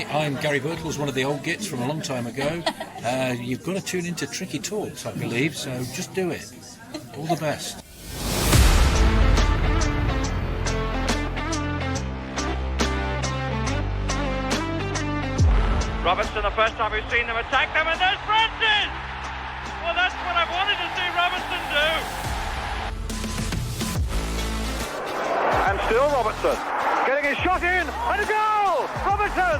I'm Gary Birtles, one of the old gits from a long time ago. You've got to tune into Tricky Talks, I believe, so just do it. All the best. Robertson, the first time we've seen them attack them, and there's Francis! Well, that's what I wanted to see Robertson do. And still Robertson, getting his shot in, and a goal! Robertson!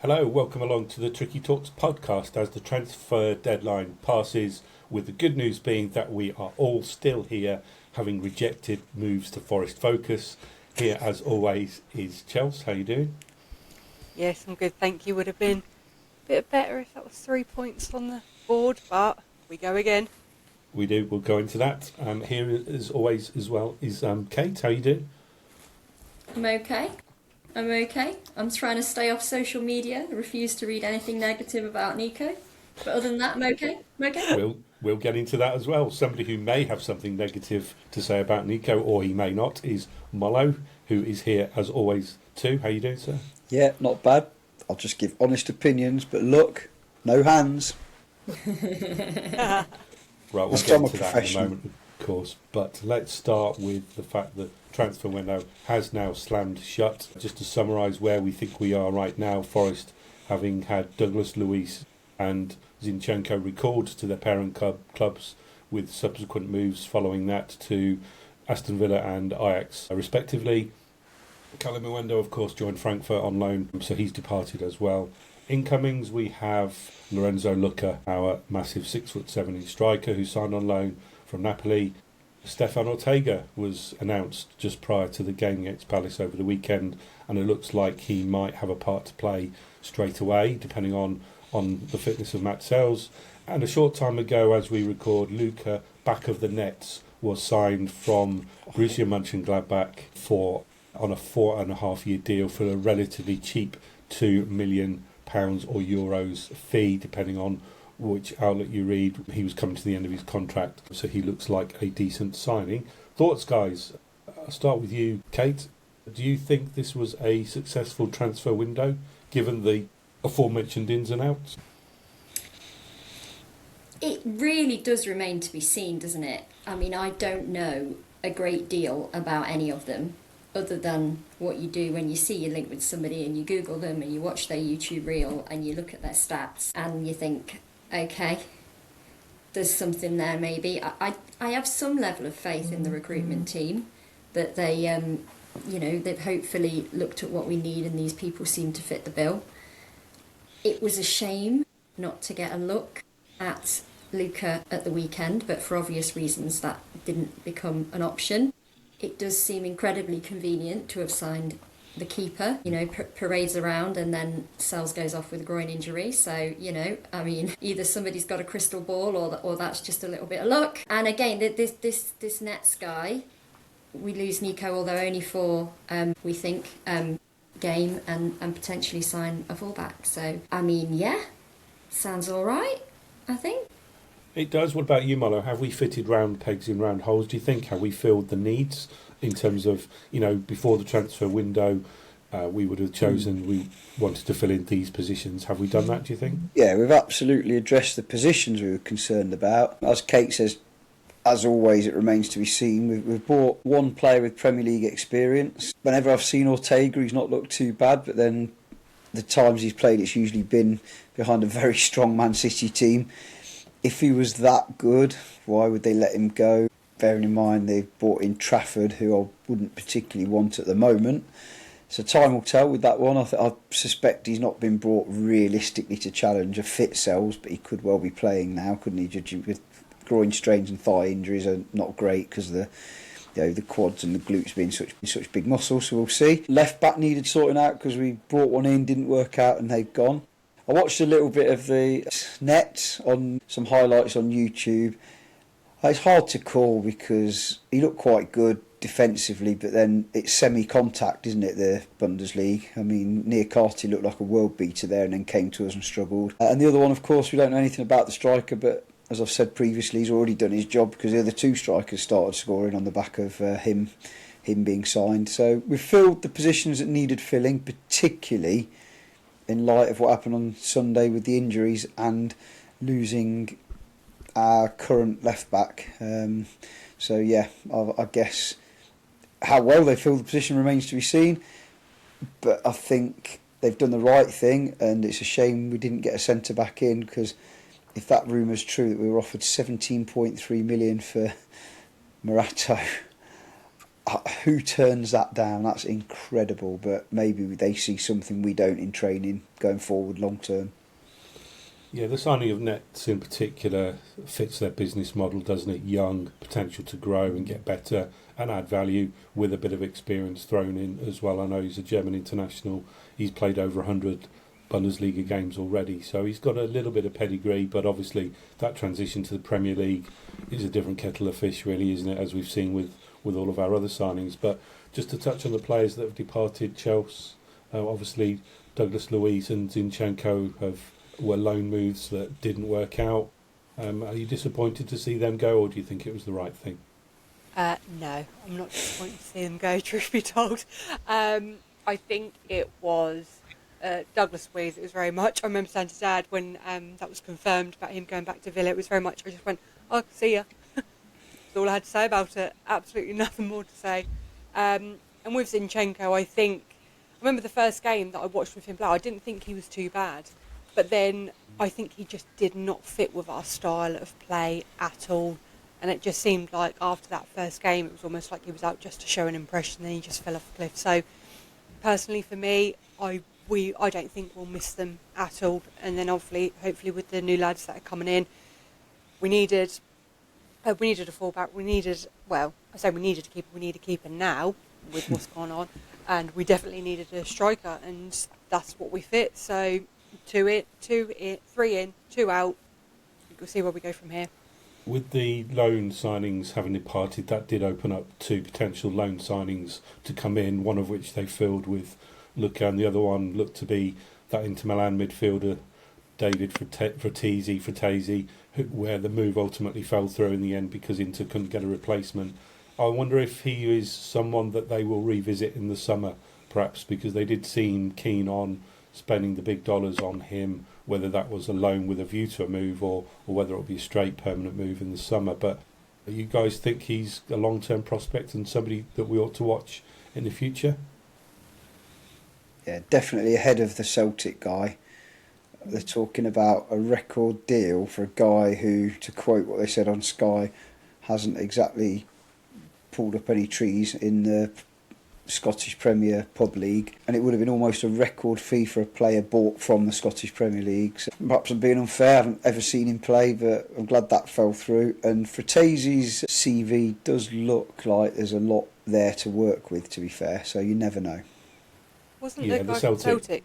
Hello, welcome along to the Tricky Talks podcast as the transfer deadline passes, with the good news being that we are all still here, having rejected moves to Forest Focus. Here, as always, is Chelsea. How you doing? Yes, I'm good, thank you. Would have been a bit better if that was 3 points on the board, but we go again. We do, we'll go into that. Here, as always, as well, is Kate. How you doing? I'm okay. I'm trying to stay off social media. I refuse to read anything negative about Neco. But other than that, I'm okay. We'll get into that as well. Somebody who may have something negative to say about Neco, or he may not, is Murillo, who is here as always too. How you doing, sir? Yeah, not bad. I'll just give honest opinions, but look, no hands. Right, we'll get to that in a moment, of course. But let's start with the fact that transfer window has now slammed shut. Just to summarise where we think we are right now, Forest, having had Douglas Luiz and Zinchenko recalled to their parent clubs, with subsequent moves following that to Aston Villa and Ajax respectively. Callum Mwendo, of course, joined Frankfurt on loan, so he's departed as well. Incomings, we have Lorenzo Lucca, our massive 6'7" striker who signed on loan from Napoli. Stefan Ortega was announced just prior to the game against Palace over the weekend, and it looks like he might have a part to play straight away, depending on the fitness of Matt Sells. And a short time ago, as we record, Luca, back of the Netz, was signed from Borussia Mönchengladbach on a 4.5-year deal for a relatively cheap £2 million or euros fee, depending on which outlet you read. He was coming to the end of his contract, so he looks like a decent signing. Thoughts, guys? I'll start with you, Kate. Do you think this was a successful transfer window, given the aforementioned ins and outs? It really does remain to be seen, doesn't it? I mean, I don't know a great deal about any of them, other than what you do when you see you link with somebody and you Google them and you watch their YouTube reel and you look at their stats and you think, okay, there's something there maybe. I have some level of faith in the recruitment team that they, they've hopefully looked at what we need and these people seem to fit the bill. It was a shame not to get a look at Luca at the weekend, but for obvious reasons that didn't become an option. It does seem incredibly convenient to have signed the keeper, parades around and then Sells goes off with a groin injury. So, either somebody's got a crystal ball or that's just a little bit of luck. And again, this Netz guy, we lose Neco, although only for, we think, game and potentially sign a fullback. So, sounds all right, I think. It does. What about you, Murillo? Have we fitted round pegs in round holes, do you think? Have we filled the needs in terms of, before the transfer window, we would have chosen, we wanted to fill in these positions. Have we done that, do you think? Yeah, we've absolutely addressed the positions we were concerned about. As Kate says, as always, it remains to be seen. We've bought one player with Premier League experience. Whenever I've seen Ortega, he's not looked too bad, but then the times he's played, it's usually been behind a very strong Man City team. If he was that good, why would they let him go? Bearing in mind they've brought in Trafford, who I wouldn't particularly want at the moment. So time will tell with that one. I suspect he's not been brought realistically to challenge a fit Sells, but he could well be playing now, couldn't he? Judging with groin strains and thigh injuries are not great because the quads and the glutes being such big muscles. So we'll see. Left back needed sorting out because we brought one in, didn't work out, and they've gone. I watched a little bit of the Netz on some highlights on YouTube. It's hard to call because he looked quite good defensively, but then it's semi-contact, isn't it, the Bundesliga? I mean, Niakate looked like a world beater there and then came to us and struggled. And the other one, of course, we don't know anything about the striker, but as I've said previously, he's already done his job because the other two strikers started scoring on the back of him being signed. So we've filled the positions that needed filling, particularly in light of what happened on Sunday with the injuries and losing our current left back. So yeah, I guess how well they fill the position remains to be seen, but I think they've done the right thing, and it's a shame we didn't get a centre back in, because if that rumour's true that we were offered 17.3 million for Morato, who turns that down? That's incredible, but maybe they see something we don't in training going forward long term. Yeah, the signing of Netz in particular fits their business model, doesn't it? Young, potential to grow and get better and add value with a bit of experience thrown in as well. I know he's a German international. He's played over 100 Bundesliga games already, so he's got a little bit of pedigree, but obviously that transition to the Premier League is a different kettle of fish, really, isn't it, as we've seen with all of our other signings. But just to touch on the players that have departed Chelsea, obviously Douglas Luiz and Zinchenko were loan moves that didn't work out. Are you disappointed to see them go, or do you think it was the right thing? No, I'm not disappointed to see them go, truth be told. I think it was Douglas Luiz. It was very much, I remember saying to Dad when that was confirmed about him going back to Villa, it was very much, I just went, oh, see ya. That's all I had to say about it. Absolutely nothing more to say. And with Zinchenko, I remember the first game that I watched with him play, I didn't think he was too bad. But then I think he just did not fit with our style of play at all. And it just seemed like after that first game, it was almost like he was out just to show an impression, and he just fell off a cliff. So personally for me, I don't think we'll miss them at all. And then hopefully with the new lads that are coming in, we needed a fullback. We needed a keeper now with what's gone on. And we definitely needed a striker, and that's what we fit. So 2 in, 3 in, 2 out. We'll see where we go from here. With the loan signings having departed, that did open up 2 potential loan signings to come in, one of which they filled with Luca, and the other one looked to be that Inter Milan midfielder David Fratesi, where the move ultimately fell through in the end because Inter couldn't get a replacement. I wonder if he is someone that they will revisit in the summer, perhaps, because they did seem keen on spending the big dollars on him, whether that was a loan with a view to a move or whether it'll be a straight permanent move in the summer. But you guys think he's a long-term prospect and somebody that we ought to watch in the future? Yeah, definitely ahead of the Celtic guy. They're talking about a record deal for a guy who, to quote what they said on Sky, hasn't exactly pulled up any trees in the Scottish Premier Pub League, and it would have been almost a record fee for a player bought from the Scottish Premier League. So perhaps I'm being unfair, I haven't ever seen him play, but I'm glad that fell through. And Fratesi's CV does look like there's a lot there to work with, to be fair, so you never know. Wasn't the guy from Celtic?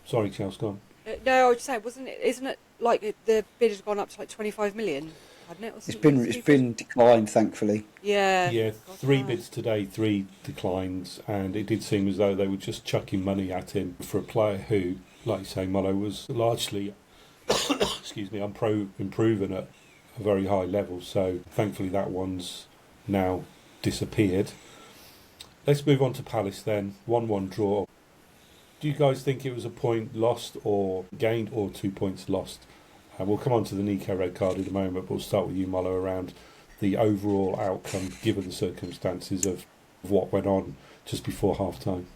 Sorry, Chelsea, go on. No, I was just saying, isn't it like the bid has gone up to like 25 million? It's been declined, thankfully. Yeah. Yeah, 3 bids today, 3 declines, and it did seem as though they were just chucking money at him for a player who, like you say, Murillo, was largely, unproven at a very high level. So thankfully that one's now disappeared. Let's move on to Palace then. 1-1 draw. Do you guys think it was a point lost or gained, or 2 points lost? We'll come on to the Neco red card in a moment, but we'll start with you, Murillo, around the overall outcome, given the circumstances of what went on just before half-time.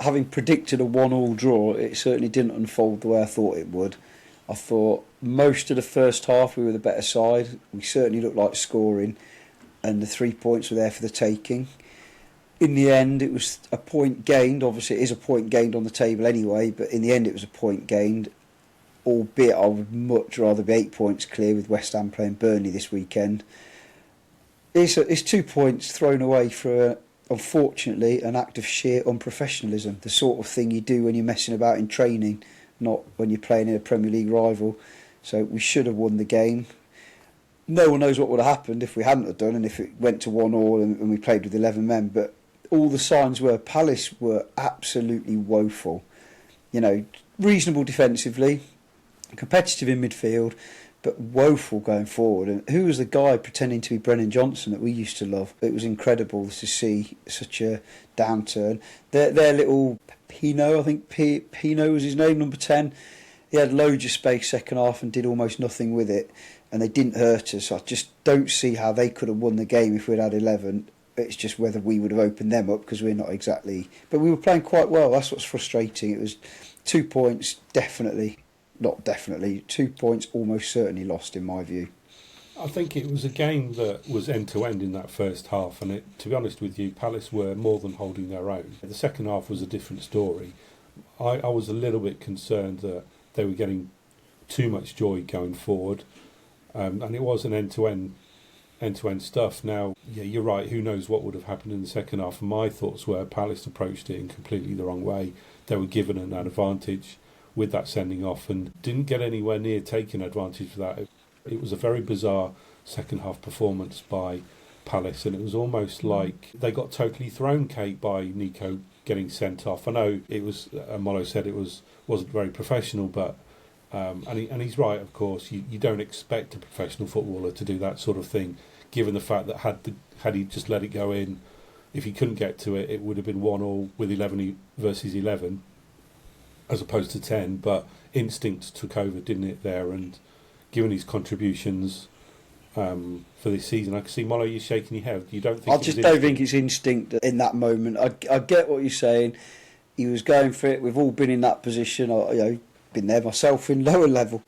Having predicted a 1-1 draw, it certainly didn't unfold the way I thought it would. I thought most of the first half we were the better side. We certainly looked like scoring, and the 3 points were there for the taking. In the end, it was a point gained. Obviously, it is a point gained on the table anyway, but in the end it was a point gained, albeit I would much rather be 8 points clear with West Ham playing Burnley this weekend. It's 2 points thrown away for, unfortunately, an act of sheer unprofessionalism, the sort of thing you do when you're messing about in training, not when you're playing in a Premier League rival. So we should have won the game. no one knows what would have happened if we hadn't have done, and if it went to 1-1 and we played with 11 men. But all the signs were Palace were absolutely woeful. You know, reasonable defensively, competitive in midfield, but woeful going forward. And who was the guy pretending to be Brennan Johnson that we used to love? It was incredible to see such a downturn. Their little Pino, I think Pino was his name, number 10. He had loads of space second half and did almost nothing with it, and they didn't hurt us. I just don't see how they could have won the game if we'd had 11. It's just whether we would have opened them up, because we're not exactly... But we were playing quite well. That's what's frustrating. It was 2 points, not definitely, 2 points almost certainly lost in my view. I think it was a game that was end-to-end in that first half, and to be honest with you, Palace were more than holding their own. The second half was a different story. I was a little bit concerned that they were getting too much joy going forward, and it was an end-to-end stuff. Now, yeah, you're right, who knows what would have happened in the second half. And my thoughts were Palace approached it in completely the wrong way. They were given an advantage with that sending off and didn't get anywhere near taking advantage of that. It was a very bizarre second half performance by Palace, and it was almost like they got totally thrown cake by Neco getting sent off. I know it was, Mollo said it wasn't very professional, but and he's right, of course. You don't expect a professional footballer to do that sort of thing, given the fact that had he just let it go in, if he couldn't get to it, it would have been 1-1 with 11 versus 11, as opposed to 10. But instinct took over, didn't it, there? And given his contributions for this season, I can see, Mollo, you're shaking your head. You don't think? I just don't think it's instinct in that moment. I get what you're saying. He was going for it. We've all been in that position. Been there myself in lower level.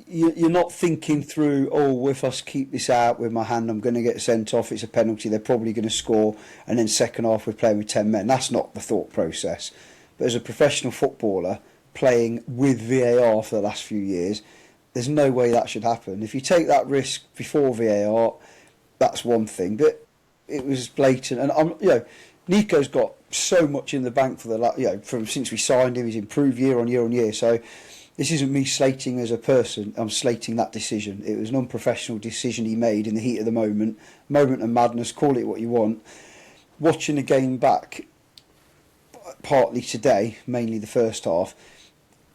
You're not thinking through, if I keep this out with my hand, I'm going to get sent off, it's a penalty, they're probably going to score, and then second half we're playing with 10 men. That's not the thought process. But as a professional footballer playing with VAR for the last few years, there's no way that should happen. If you take that risk before VAR, that's one thing. But it was blatant, and Neco's got so much in the bank for from since we signed him. He's improved year on year on year. So this isn't me slating as a person. I'm slating that decision. It was an unprofessional decision he made in the heat of the moment of madness. Call it what you want. Watching the game back, partly today, mainly the first half,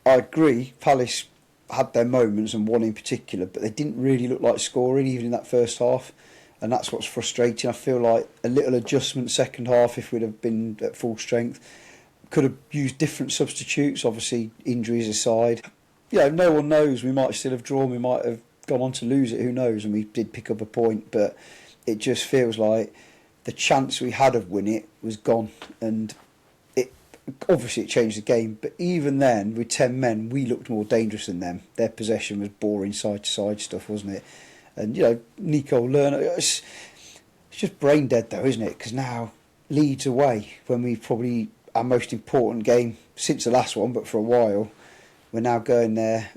I agree. Palace had their moments, and one in particular, but they didn't really look like scoring even in that first half. And that's what's frustrating. I feel like a little adjustment second half, if we'd have been at full strength, could have used different substitutes, obviously injuries aside. No one knows. We might still have drawn, we might have gone on to lose it, who knows, and we did pick up a point, but it just feels like the chance we had of winning it was gone, and it changed the game, but even then, with 10 men, we looked more dangerous than them. Their possession was boring side-to-side stuff, wasn't it? And, Neco Lerner, it's just brain dead though, isn't it? Because now Leeds away, when we probably our most important game since the last one, but for a while, we're now going there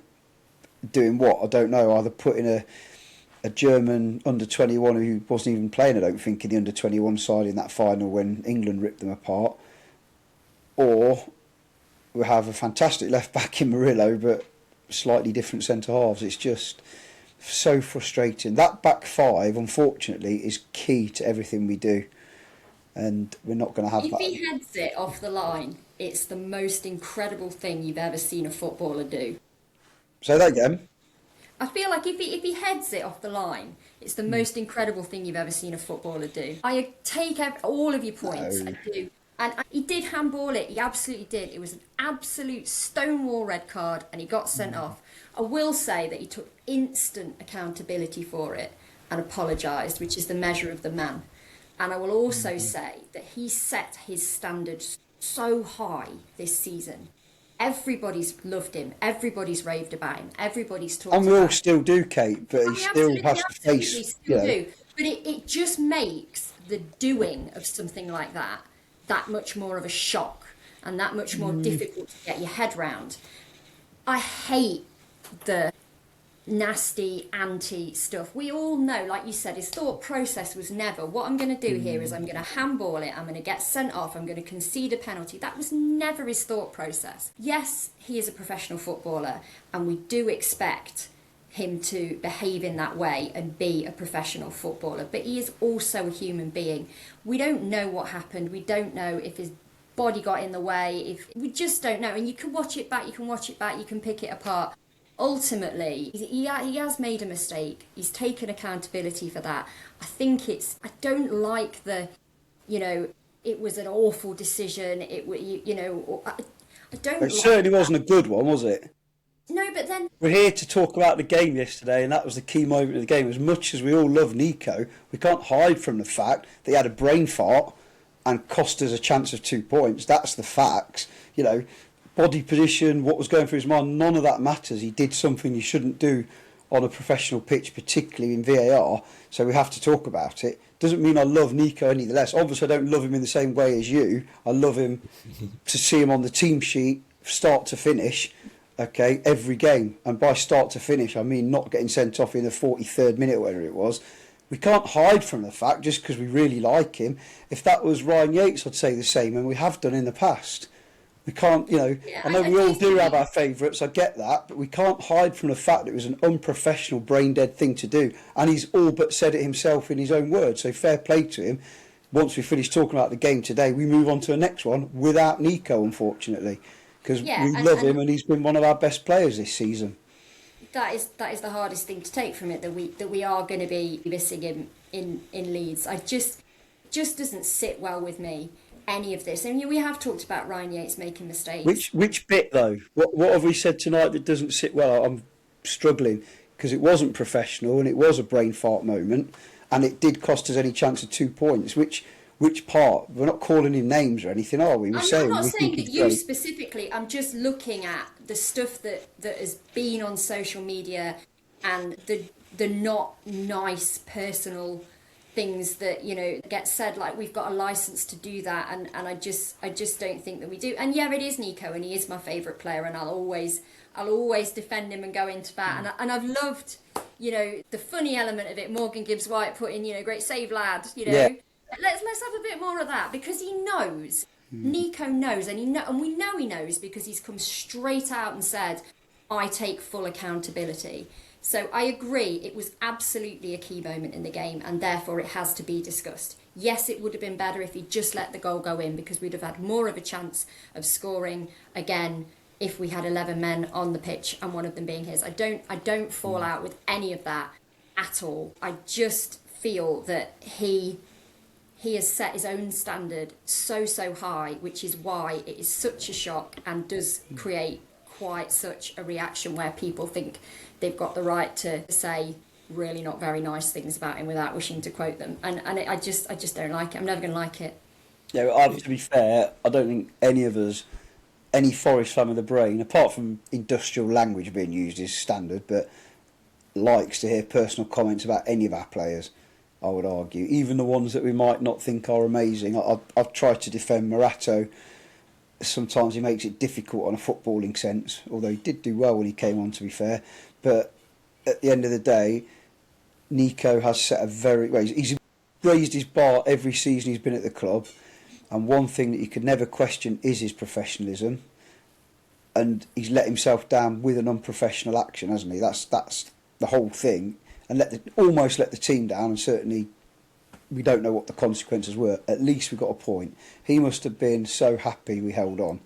doing what? I don't know, either putting a German under-21 who wasn't even playing, I don't think, in the under-21 side in that final when England ripped them apart, or we have a fantastic left-back in Murillo, but slightly different centre-halves. It's just so frustrating. That back five, unfortunately, is key to everything we do, and we're not going to have that. If he heads it off the line, it's the most incredible thing you've ever seen a footballer do. Say that again. I feel like if he heads it off the line, it's the most incredible thing you've ever seen a footballer do. I take all of your points, I do. And he did handball it, he absolutely did. It was an absolute stonewall red card, and he got sent off. I will say that he took instant accountability for it and apologised, which is the measure of the man. And I will also say that he set his standards so high this season. Everybody's loved him, everybody's raved about him, everybody's talked about him. And we all still do, Kate, but he still has to face... do. But it just makes the doing of something like that much more of a shock and that much more difficult to get your head round. I hate the nasty anti stuff. We all know, like you said, his thought process was never, what I'm going to do here is I'm going to handball it, I'm going to get sent off, I'm going to concede a penalty. That was never his thought process. Yes, he is a professional footballer, and we do expect him to behave in that way and be a professional footballer, but he is also a human being. We don't know what happened. We don't know if his body got in the way. If we just don't know. And you can watch it back, you can pick it apart. Ultimately, he has made a mistake. He's taken accountability for that. I don't like it was an awful decision. I don't. It certainly wasn't a good one, was it? No, but then we're here to talk about the game yesterday, and that was the key moment of the game. As much as we all love Neco, we can't hide from the fact that he had a brain fart and cost us a chance of 2 points. That's the facts. Body position, what was going through his mind, none of that matters. He did something you shouldn't do on a professional pitch, particularly in VAR, so we have to talk about it. Doesn't mean I love Neco any the less. Obviously, I don't love him in the same way as you. I love him to see him on the team sheet, start to finish, okay, every game. And by start to finish, I mean not getting sent off in the 43rd minute or whatever it was. We can't hide from the fact, just because we really like him. If that was Ryan Yates, I'd say the same, and we have done in the past. We can't, I know we all do have our favourites, I get that, but we can't hide from the fact that it was an unprofessional, brain-dead thing to do. And he's all but said it himself in his own words, so fair play to him. Once we finish talking about the game today, we move on to the next one without Neco, unfortunately, because we love him and he's been one of our best players this season. That is the hardest thing to take from it, that we are going to be missing him in Leeds. I just doesn't sit well with me, any of this. And we have talked about Ryan Yates making mistakes. Which bit though? What have we said tonight that doesn't sit well? I'm struggling because it wasn't professional and it was a brain fart moment, and it did cost us any chance of 2 points. Which part? We're not calling him names or anything, are we? I'm not saying that you specifically. I'm just looking at the stuff that has been on social media and the not nice personal things that get said, like we've got a license to do that, and I just don't think that we do. And yeah, it is Neco, and he is my favourite player, and I'll always defend him and go into that. And I've loved the funny element of it. Morgan Gibbs White put in great save, lad. Yeah. Let's have a bit more of that, because he knows. Neco knows, and we know he knows, because he's come straight out and said, I take full accountability. So I agree, it was absolutely a key moment in the game, and therefore it has to be discussed. Yes, it would have been better if he'd just let the goal go in, because we'd have had more of a chance of scoring again if we had 11 men on the pitch and one of them being his. I don't fall out with any of that at all. I just feel that he has set his own standard so high, which is why it is such a shock and does create quite such a reaction where people think they've got the right to say really not very nice things about him without wishing to quote them. And I just don't like it. I'm never going to like it. Yeah, to be fair, I don't think any of us, any Forest fan with a brain, apart from industrial language being used is standard, but likes to hear personal comments about any of our players, I would argue. Even the ones that we might not think are amazing. I've tried to defend Morato. Sometimes he makes it difficult on a footballing sense, although he did do well when he came on, to be fair. But at the end of the day, Neco has set a he's raised his bar every season he's been at the club, and one thing that you could never question is his professionalism, and he's let himself down with an unprofessional action, hasn't he? That's the whole thing, and almost let the team down, and certainly we don't know what the consequences were. At least we got a point. He must have been so happy we held on.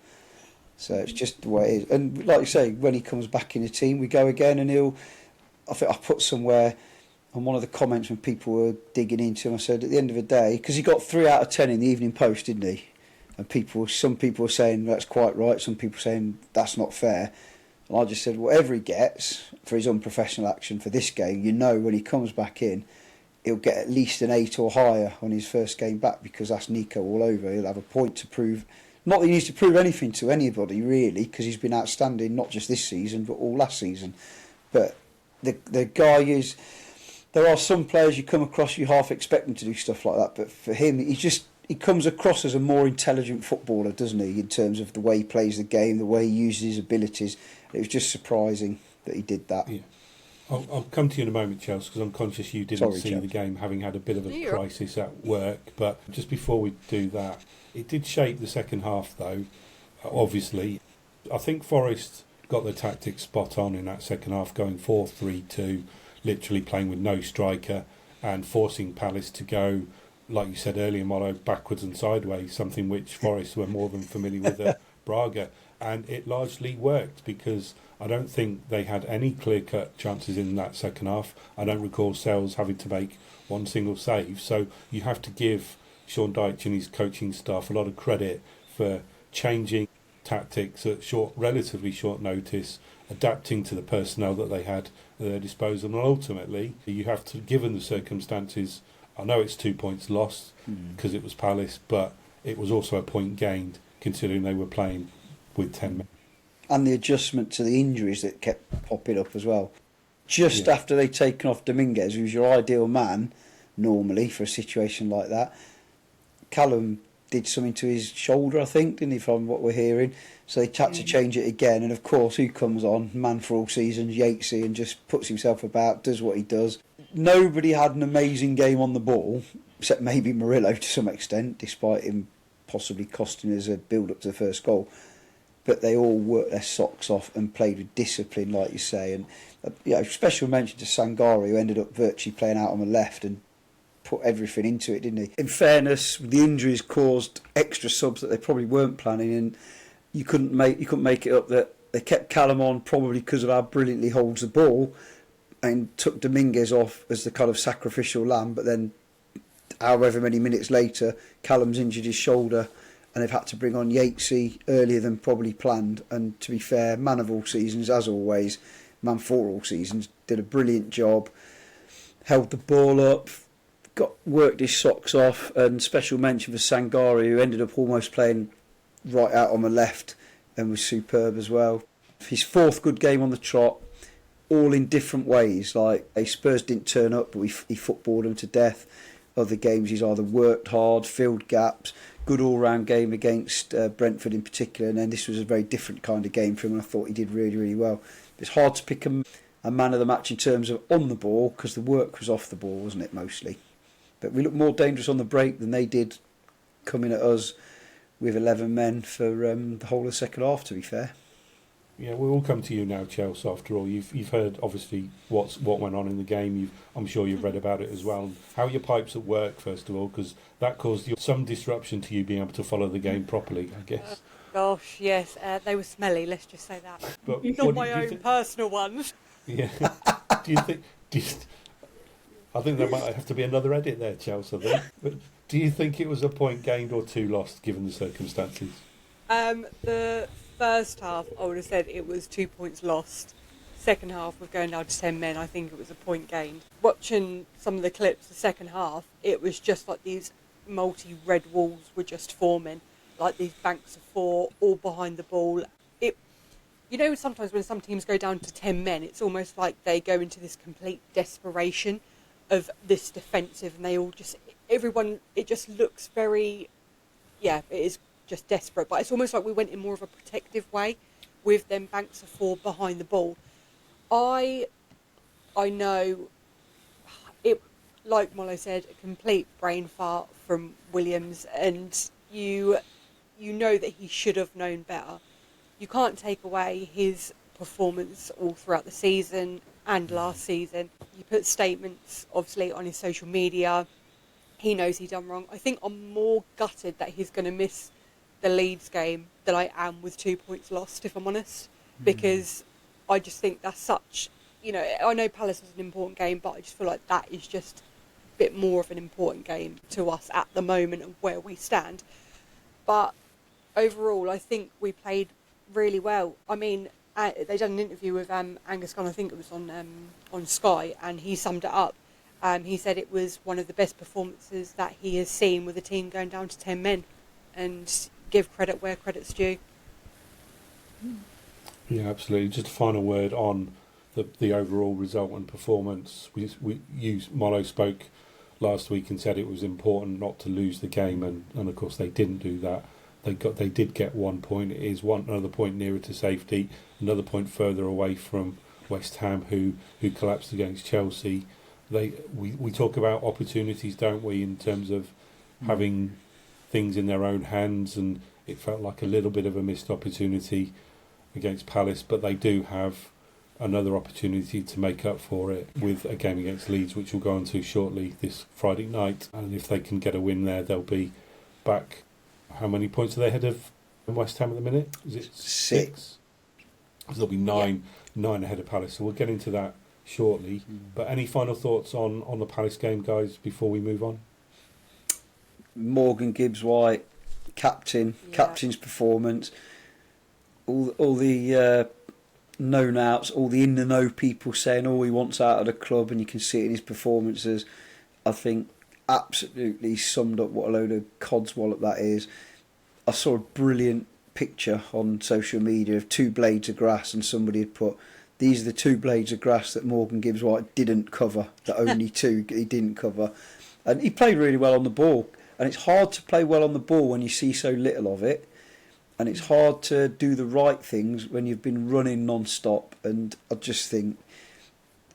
So it's just the way it is. And like you say, when he comes back in the team, we go again, and I think I put somewhere on one of the comments when people were digging into him, I said at the end of the day, because he got 3 out of 10 in the Evening Post, didn't he? And some people were saying that's quite right, some people saying that's not fair. And I just said whatever he gets for his unprofessional action for this game, when he comes back in, he'll get at least an 8 or higher on his first game back, because that's Neco all over. He'll have a point to prove. Not that he needs to prove anything to anybody, really, because he's been outstanding, not just this season, but all last season. But the guy is... There are some players you come across, you half expect them to do stuff like that, but for him, he comes across as a more intelligent footballer, doesn't he, in terms of the way he plays the game, the way he uses his abilities. It was just surprising that he did that. Yeah. I'll come to you in a moment, Chelsea, because I'm conscious you didn't see the game, having had a bit of a crisis at work. But just before we do that, it did shape the second half, though, obviously. I think Forest got the tactics spot on in that second half, going 4-3-2, literally playing with no striker and forcing Palace to go, like you said earlier, Mollo, backwards and sideways, something which Forest were more than familiar with at Braga. And it largely worked because I don't think they had any clear-cut chances in that second half. I don't recall Sells having to make one single save. So you have to give Sean Dyche and his coaching staff a lot of credit for changing tactics at relatively short notice, adapting to the personnel that they had at their disposal. And ultimately, you have to, given the circumstances, I know it's 2 points lost because it was Palace, but it was also a point gained considering they were playing with 10 men. And the adjustment to the injuries that kept popping up as well. Just after they'd taken off Dominguez, who's your ideal man, normally, for a situation like that, Callum did something to his shoulder, I think, didn't he, from what we're hearing? So they had to change it again. And, of course, who comes on? Man for all seasons, Yatesy, and just puts himself about, does what he does. Nobody had an amazing game on the ball, except maybe Murillo to some extent, despite him possibly costing us a build-up to the first goal. But they all worked their socks off and played with discipline, like you say. And special mention to Sangare, who ended up virtually playing out on the left and put everything into it, didn't he? In fairness, the injuries caused extra subs that they probably weren't planning, and you couldn't make it up that they kept Callum on probably because of how brilliantly he holds the ball, and took Dominguez off as the kind of sacrificial lamb. But then, however many minutes later, Callum's injured his shoulder, and they've had to bring on Yatesy earlier than probably planned. And to be fair, man of all seasons, as always, man for all seasons, did a brilliant job, held the ball up, worked his socks off. And special mention for Sangare, who ended up almost playing right out on the left and was superb as well. His fourth good game on the trot, all in different ways. Like, Spurs didn't turn up, but he footballed them to death. Other games he's either worked hard, filled gaps, good all-round game against Brentford in particular, and then this was a very different kind of game for him, and I thought he did really, really well. It's hard to pick a man of the match in terms of on the ball, because the work was off the ball, wasn't it, mostly? But we looked more dangerous on the break than they did coming at us with 11 men for the whole of the second half, to be fair. Yeah, we'll come to you now, Chelsea. After all, you've heard obviously what went on in the game. I'm sure you've read about it as well. How are your pipes at work, first of all, because that caused some disruption to you being able to follow the game properly, I guess. Gosh, yes, they were smelly. Let's just say that. But not my own personal ones. Yeah. Do you think? I think there might have to be another edit there, Chelsea. But do you think it was a point gained or two lost, given the circumstances? The first half, I would have said it was 2 points lost. Second half, with going down to 10 men, I think it was a point gained. Watching some of the clips, the second half, it was just like these multi-red walls were just forming, like these banks of four, all behind the ball. Sometimes when some teams go down to 10 men, it's almost like they go into this complete desperation of this defensive, and they all just, everyone, it just looks very, it is just desperate, but it's almost like we went in more of a protective way with them banks of four behind the ball. I know it, like Mollo said, a complete brain fart from Williams, and you know that he should have known better. You can't take away his performance all throughout the season and last season. He put statements obviously on his social media. He knows he's done wrong. I think I'm more gutted that he's going to miss the Leeds game than I am with 2 points lost, if I'm honest, because I just think that's such, I know Palace was an important game, but I just feel like that is just a bit more of an important game to us at the moment of where we stand. But overall, I think we played really well. I mean, they done an interview with Angus Gunn, I think it was on Sky, and he summed it up. He said it was one of the best performances that he has seen with a team going down to 10 men, and give credit where credit's due. Yeah, absolutely. Just a final word on the overall result and performance. Mollo spoke last week and said it was important not to lose the game, and of course they didn't do that. They did get 1 point. It is another point nearer to safety, another point further away from West Ham, who collapsed against Chelsea. We talk about opportunities, don't we, in terms of having things in their own hands, and it felt like a little bit of a missed opportunity. against Palace, but they do have another opportunity to make up for it with a game against Leeds, which we'll go on to shortly this Friday night. And if they can get a win there, they'll be back. How many points are they ahead of West Ham at the minute? Is it 6? There'll be nine ahead of Palace. So we'll get into that shortly. But any final thoughts on the Palace game, guys, before we move on? Morgan Gibbs-White, captain's performance, all the known outs, all the in the know people saying all he wants out of the club, and you can see it in his performances. I think absolutely summed up what a load of codswallop that is. I saw a brilliant picture on social media of 2 blades of grass, and somebody had put, these are the 2 blades of grass that Morgan Gibbs-White didn't cover, the only 2 he didn't cover. And he played really well on the ball, and it's hard to play well on the ball when you see so little of it, and it's hard to do the right things when you've been running non-stop. And I just think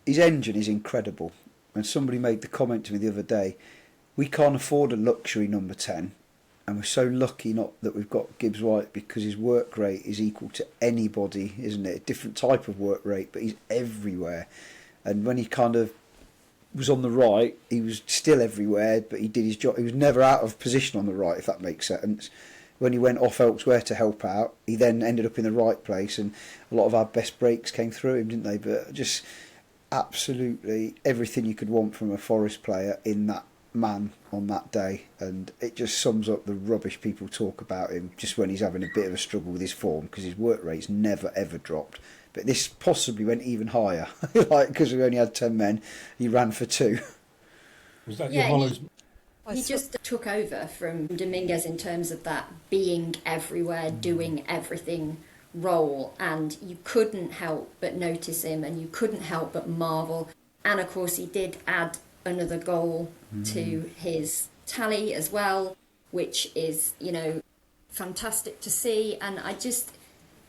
his engine is incredible. And somebody made the comment to me the other day, we can't afford a luxury number 10, and we're so lucky not that we've got Gibbs-White, because his work rate is equal to anybody, isn't it? A different type of work rate, but he's everywhere. And when he kind of was on the right, he was still everywhere, but he did his job. He was never out of position on the right, if that makes sense. When he went off elsewhere to help out, he then ended up in the right place, and a lot of our best breaks came through him, didn't they? But just absolutely everything you could want from a Forest player in that man on that day, and it just sums up the rubbish people talk about him just when he's having a bit of a struggle with his form, because his work rate's never ever dropped. But this possibly went even higher, like, because we only had 10 men, he ran for 2. Was that your Hollow's? He just took over from Dominguez in terms of that being everywhere, doing everything role, and you couldn't help but notice him, and you couldn't help but marvel. And of course he did add another goal to his tally as well, which is, fantastic to see. And I just,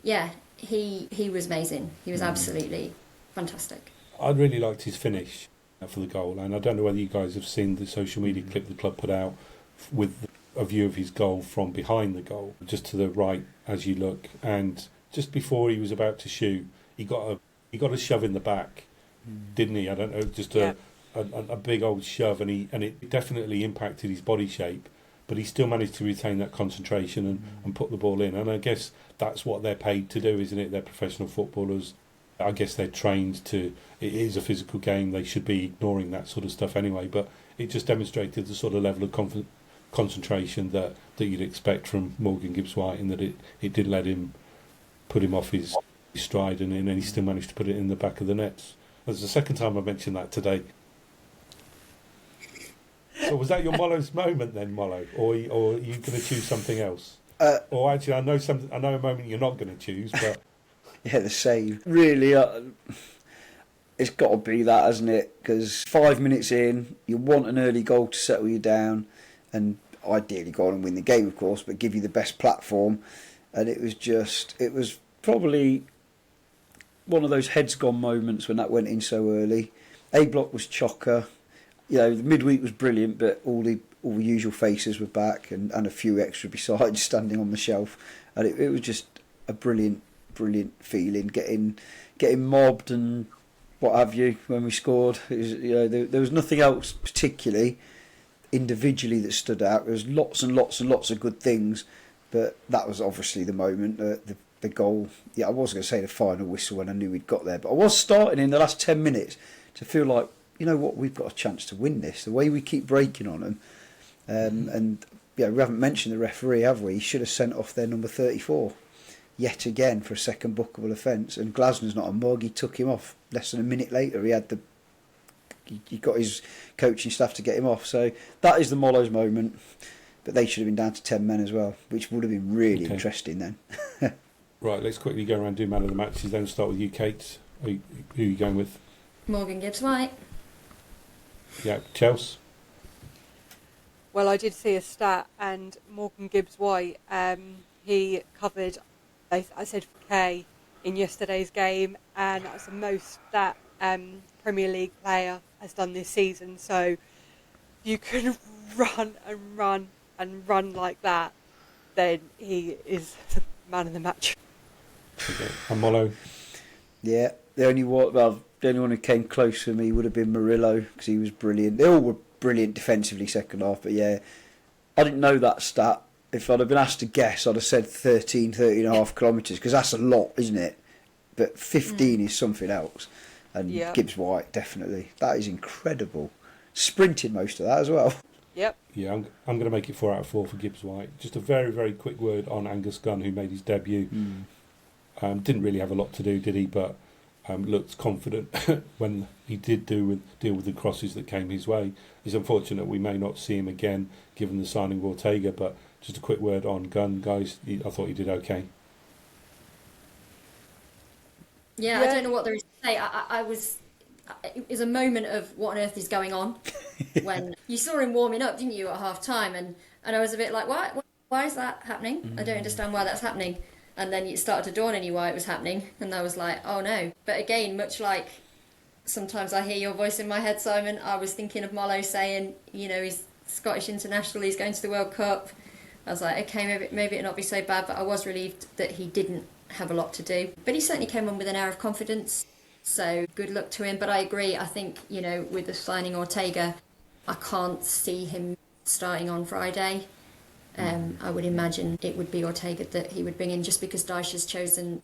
he was amazing. He was absolutely fantastic. I really liked his finish for the goal, and I don't know whether you guys have seen the social media clip the club put out with a view of his goal from behind the goal, just to the right as you look, and just before he was about to shoot, he got a shove in the back, didn't he? I don't know, just a big old shove, and it definitely impacted his body shape, but he still managed to retain that concentration and put the ball in. And I guess that's what they're paid to do, isn't it? They're professional footballers. I guess they're trained to, it is a physical game, they should be ignoring that sort of stuff anyway, but it just demonstrated the sort of level of concentration that you'd expect from Morgan Gibbs-White, in that it did let him put him off his stride, and then he still managed to put it in the back of the nets. That's the second time I mentioned that today. So was that your Mollo's moment then, Mollo, or are you going to choose something else? Or actually, I know a moment you're not going to choose, but... Yeah, the save. Really, it's got to be that, hasn't it? Because 5 minutes in, you want an early goal to settle you down, and ideally go on and win the game, of course, but give you the best platform. And it was probably one of those heads gone moments when that went in so early. A block was chocker. The midweek was brilliant, but all the usual faces were back, and a few extra besides standing on the shelf. And it was just a brilliant feeling, getting mobbed and what have you when we scored. It was, there was nothing else particularly individually that stood out. There was lots and lots and lots of good things, but that was obviously the moment, the goal. Yeah, I was going to say the final whistle when I knew we'd got there, but I was starting in the last 10 minutes to feel like, you know what, we've got a chance to win this. The way we keep breaking on them, and we haven't mentioned the referee, have we? He should have sent off their number 34. Yet again for a second bookable offence, and Glasner's not a mug. He took him off less than a minute later. He got his coaching staff to get him off. So that is the Mollo's moment, but they should have been down to 10 men as well, which would have been really interesting then. Right, let's quickly go around and do man of the matches. Then start with you, Kate. Who are you going with? Morgan Gibbs-White. Yeah, Chelsea. Well, I did see a stat, and Morgan Gibbs-White, he covered, I said K in yesterday's game, and that's the most that Premier League player has done this season. So you can run and run and run like that, then he is the man of the match. Okay. And Murillo? Yeah, the only one who came close for me would have been Murillo, because he was brilliant. They all were brilliant defensively second half, but yeah, I didn't know that stat. If I'd have been asked to guess, I'd have said 13 and a half kilometres, because that's a lot, isn't it? But 15 is something else. And Gibbs White, definitely. That is incredible. Sprinted most of that as well. Yep. Yeah, I'm going to make it 4 out of 4 for Gibbs White. Just a very, very quick word on Angus Gunn, who made his debut. Didn't really have a lot to do, did he? But looked confident when he did deal with the crosses that came his way. It's unfortunate we may not see him again, given the signing of Ortega. But just a quick word on Gunn, guys. I thought he did okay. Yeah, I don't know what there is to say. It was a moment of what on earth is going on when you saw him warming up, didn't you, at half time? And I was a bit like, why is that happening? I don't understand why that's happening. And then it started to dawn on you why it was happening. And I was like, oh no. But again, much like sometimes I hear your voice in my head, Simon, I was thinking of Murillo saying, he's Scottish international, he's going to the World Cup. I was like, okay, maybe it'll not be so bad. But I was relieved that he didn't have a lot to do. But he certainly came on with an air of confidence. So good luck to him. But I agree. I think, with the signing Ortega, I can't see him starting on Friday. I would imagine it would be Ortega that he would bring in, just because Dyche has chosen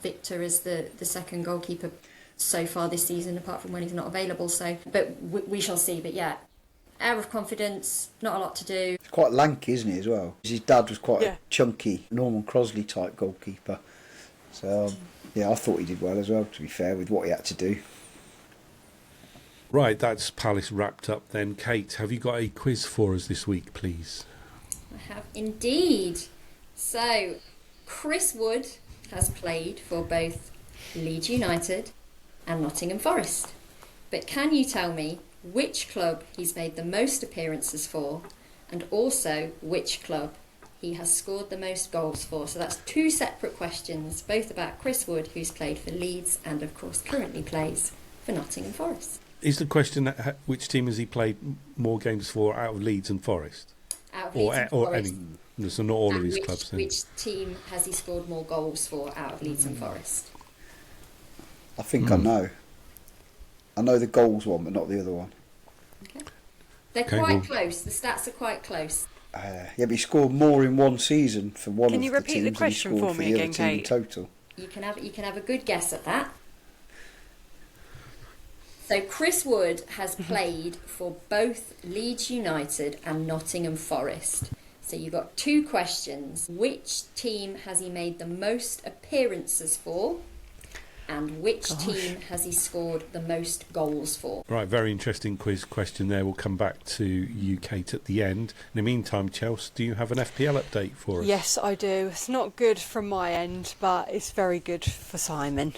Victor as the second goalkeeper so far this season, apart from when he's not available. So, but we shall see. But yeah, air of confidence, not a lot to do. He's quite lanky, isn't he, as well? His dad was quite a chunky, Norman Crosley type goalkeeper. So, I thought he did well as well, to be fair, with what he had to do. Right, that's Palace wrapped up then. Kate, have you got a quiz for us this week, please? I have indeed. So, Chris Wood has played for both Leeds United and Nottingham Forest. But can you tell me which club he's made the most appearances for, and also which club he has scored the most goals for? So that's 2 separate questions, both about Chris Wood, who's played for Leeds and, of course, currently plays for Nottingham Forest. Is the question which team has he played more games for out of Leeds and Forest? Out of Leeds and Forest. Any? So not all and of his clubs. Then. Which team has he scored more goals for out of Leeds and Forest? I think I know. I know the goals one, but not the other one. Okay. They're quite close. The stats are quite close. But he scored more in one season for one Can of you the repeat teams the question than he for scored me the again, other team in Kate? total. You can have a good guess at that. So Chris Wood has played for both Leeds United and Nottingham Forest. So you've got 2 questions. Which team has he made the most appearances for? And which team has he scored the most goals for? Right, very interesting quiz question there. We'll come back to you, Kate, at the end. In the meantime, Chelsea, do you have an FPL update for us? Yes, I do. It's not good from my end, but it's very good for Simon.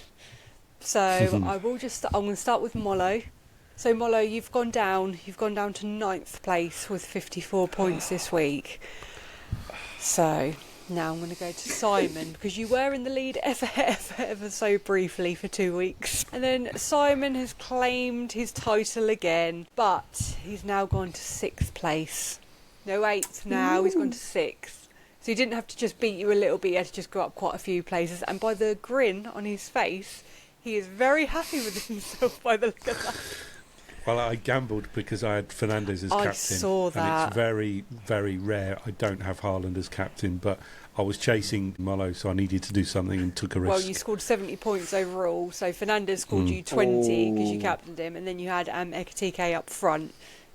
So I'm going to start with Murillo. So Murillo, you've gone down to 9th place with 54 points this week. So now I'm going to go to Simon, because you were in the lead ever so briefly for 2 weeks. And then Simon has claimed his title again, but he's now gone to 6th place. No 8th now, he's gone to 6th. So he didn't have to just beat you a little bit, he had to just go up quite a few places. And by the grin on his face, he is very happy with himself by the look of that. Well, I gambled because I had Fernandes as captain. I saw that. And it's very, very rare. I don't have Haaland as captain, but I was chasing Murillo, so I needed to do something and took a risk. Well, you scored 70 points overall, so Fernandes scored you 20 because you captained him, and then you had Ekitike up front,